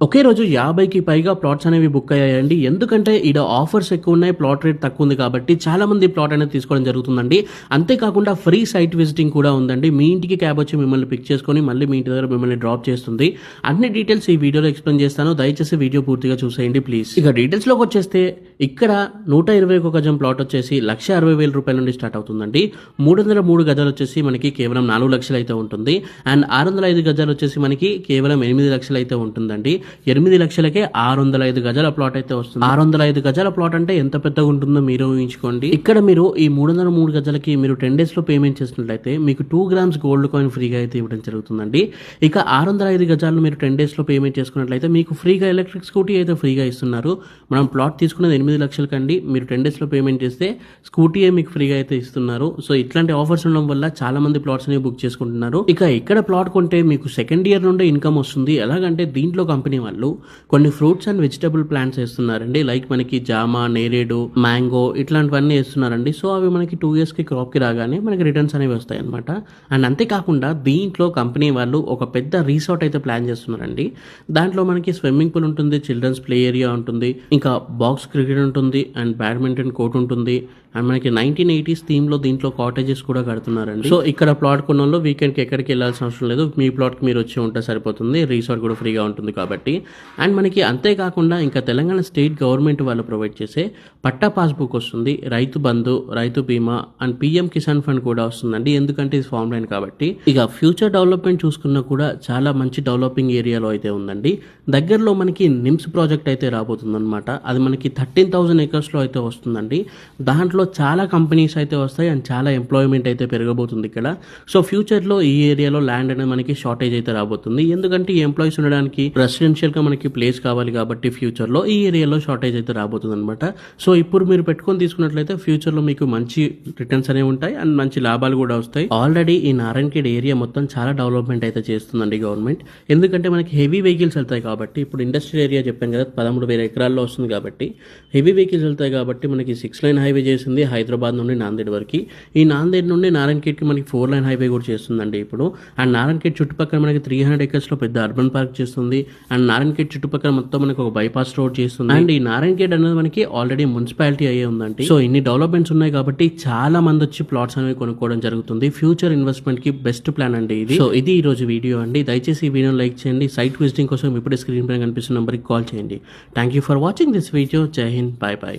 ఒకే రోజు 50కి పైగా ప్లాట్స్ అనేవి బుక్ అయ్యాయండి. ఎందుకంటే ఈడ ఆఫర్స్ ఎక్కువున్నాయి. ప్లాట్ రేట్ తక్కువుంది కాబట్టి చాలా మంది ప్లాట్ అనేది తీసుకోవడం జరుగుతుందండి. అంతేకాకుండా ఫ్రీ సైట్ విజిటింగ్ కూడా ఉందండి. మీ ఇంటికి క్యాబ్ వచ్చి మిమ్మల్ని పిక్ చేసుకొని మళ్ళీ మీ ఇంటి దగ్గర మిమ్మల్ని డ్రాప్ చేస్తుంది. అన్ని డీటెయిల్స్ ఈ వీడియోలో ఎక్స్‌ప్లెయిన్ చేస్తాను. దయచేసి వీడియో పూర్తిగా చూసేయండి ప్లీజ్. ఇక డీటెయిల్స్‌లోకి వచ్చేస్తే ఇక్కడ 121 గజం ప్లాట్ వచ్చేసి ₹1,60,000 నుండి స్టార్ట్ అవుతుందండి. 303 గజాలు వచ్చేసి మనకి కేవలం 4 లక్షలు అయితే ఉంటుంది. అండ్ 605 గజాలు వచ్చేసి మనకి కేవలం 8 లక్షలు అయితే ఉంటుందండి. 8 లక్షలకే 605 గజాల ప్లాట్ అయితే వస్తుంది. 605 గజాల ప్లాట్ అంటే ఎంత పెద్దగా ఉంటుందో మీరు ఊహించుకోండి. ఇక్కడ మీరు ఈ 303 గజాలకి మీరు 10 డేస్ లో పేమెంట్ చేసినట్లయితే మీకు 2 గ్రామ్స్ గోల్డ్ కాయిన్ ఫ్రీగా అయితే ఇవ్వడం జరుగుతుందండి. ఇక 605 గజాలను మీరు 10 డేస్ లో పేమెంట్ చేసుకున్నట్లయితే మీకు ఫ్రీగా ఎలక్ట్రిక్ స్కూటీ అయితే ఫ్రీగా ఇస్తున్నారు. మనం ప్లాట్ తీసుకున్నది 8 లక్షల కండి. మీరు 10 డేస్ లో పేమెంట్ చేస్తే స్కూటీ మీకు ఫ్రీగా అయితే ఇస్తున్నారు. సో ఇట్లాంటి ఆఫర్స్ ఉండడం వల్ల చాలా మంది ప్లాట్స్ అనేవి బుక్ చేసుకుంటున్నారు. ఇక ఇక్కడ ప్లాట్ కొంటే మీకు సెకండ్ ఇయర్ నుండి ఇన్కమ్ వస్తుంది. ఎలాగంటే దీంట్లో కంపెనీ వాళ్ళు కొన్ని ఫ్రూట్స్ అండ్ వెజిటబుల్ ప్లాంట్స్ వేస్తున్నారండి. లైక్ మనకి జామ, నేరేడు, మ్యాంగో ఇట్లాంటివన్నీ వేస్తున్నారండి. సో అవి మనకి 2 years కి క్రాప్ కి రాగానే మనకి రిటర్న్స్ అనేవి వస్తాయి అనమాట. అండ్ అంతేకాకుండా దీంట్లో కంపెనీ వాళ్ళు ఒక పెద్ద రిసార్ట్ అయితే ప్లాన్ చేస్తున్నారండి. దాంట్లో మనకి స్విమ్మింగ్ పూల్ ఉంటుంది, చిల్డ్రన్స్ ప్లే ఏరియా ఉంటుంది, ఇంకా బాక్స్ క్రికెట్ ఉంటుంది, అండ్ బ్యాడ్మింటన్ కోర్ట్ ఉంటుంది. అండ్ మనకి 1980s థీమ్ లో దీంట్లో కాటేజెస్ కూడా కడుతున్నారండి. సో ఇక్కడ ప్లాట్ కొనలో వీకెండ్ కి ఎక్కడికి వెళ్ళాల్సిన అవసరం లేదు. మీ ప్లాట్ కి మీరు వచ్చి ఉంటే సరిపోతుంది. రిసార్ట్ కూడా ఫ్రీగా ఉంటుంది కాబట్టి. అండ్ మనకి అంతేకాకుండా ఇంకా తెలంగాణ స్టేట్ గవర్నమెంట్ వాళ్ళు ప్రొవైడ్ చేసే పట్టా పాస్బుక్ వస్తుంది, రైతు బంధు, రైతు బీమా అండ్ పిఎం కిసాన్ ఫండ్ కూడా వస్తుందండి. ఎందుకంటే ఇది ఫామ్ లైన్ కాబట్టి. ఇక ఫ్యూచర్ డెవలప్మెంట్ చూసుకున్నా కూడా చాలా మంచి డెవలపింగ్ ఏరియాలో అయితే ఉందండి. దగ్గరలో మనకి నిమ్స్ ప్రాజెక్ట్ అయితే రాబోతుంది అనమాట. అది మనకి 13,000 acres లో అయితే వస్తుందండి. దాంట్లో చాలా కంపెనీస్ అయితే వస్తాయి అండ్ చాలా ఎంప్లాయ్మెంట్ అయితే పెరగబోతుంది ఇక్కడ. సో ఫ్యూచర్లో ఈ ఏరియాలో ల్యాండ్ అనేది మనకి షార్టేజ్ అయితే రాబోతుంది. ఎందుకంటే ఈ ఎంప్లాయీస్ ఉండడానికి రెసిడెన్షియల్గా మనకి ప్లేస్ కావాలి కాబట్టి ఫ్యూచర్లో ఈ ఏరియాలో షార్టేజ్ అయితే రాబోతుంది అనమాట. సో ఇప్పుడు మీరు పెట్టుకొని తీసుకున్నట్లయితే ఫ్యూచర్లో మీకు మంచి రిటర్న్స్ అనేవి ఉంటాయి అండ్ మంచి లాభాలు కూడా వస్తాయి. ఆల్రెడీ ఈ నారాయణఖేడ్ ఏరియా మొత్తం చాలా డెవలప్మెంట్ అయితే చేస్తుందండి గవర్నమెంట్. ఎందుకంటే మనకి హెవీ వెహికల్స్ వెళ్తాయి కాబట్టి. ఇప్పుడు ఇండస్ట్రియల్ ఏరియా చెప్పాను కదా, 13,000 ఎకరాల్లో వస్తుంది కాబట్టి హెవీ వెహికల్స్ వెళ్తాయి కాబట్టి మనకి 6 lane హైవే చేసింది హైదరాబాద్ నుండి నాందేడ్ వరకు. ఈ నాందేడ్ నుండి నారాయణఖేడ్కి మనకి 4 lane హైవే కూడా చేస్తుందండి ఇప్పుడు. అండ్ నారాయణఖేడ్ చుట్టుపక్కల మనకి 300 acres లో పెద్ద అర్బన్ పార్క్ చేస్తుంది. అండ్ నారాయణఖేడ్ చుట్టుపక్కల మొత్తం మనకి ఒక బైపాస్ రోడ్ చేస్తుంది. అండ్ ఈ నారాయణఖేడ్ అనేది మనకి ఆల్రెడీ మున్సిపాలిటీ అయ్యే ఉందండి. సో ఇన్ని డెవలప్మెంట్స్ ఉన్నాయి కాబట్టి చాలా మంది వచ్చి ప్లాట్స్ అనేవి కొనుక్కోవడం జరుగుతుంది. ఫ్యూచర్ ఇన్వెస్ట్మెంట్ కి బెస్ట్ ప్లాన్ అండి ఇది. సో ఇది ఈ రోజు వీడియో అండి. దయచేసి ఈ వీడియో లైక్ చేయండి. సైట్ విజిటింగ్ కోసం ఇప్పుడే స్క్రీన్ పైన కనిపిస్తున్న నెంబర్కి కాల్ చేయండి. Thank you for watching this video. జై హింద్, బై బై.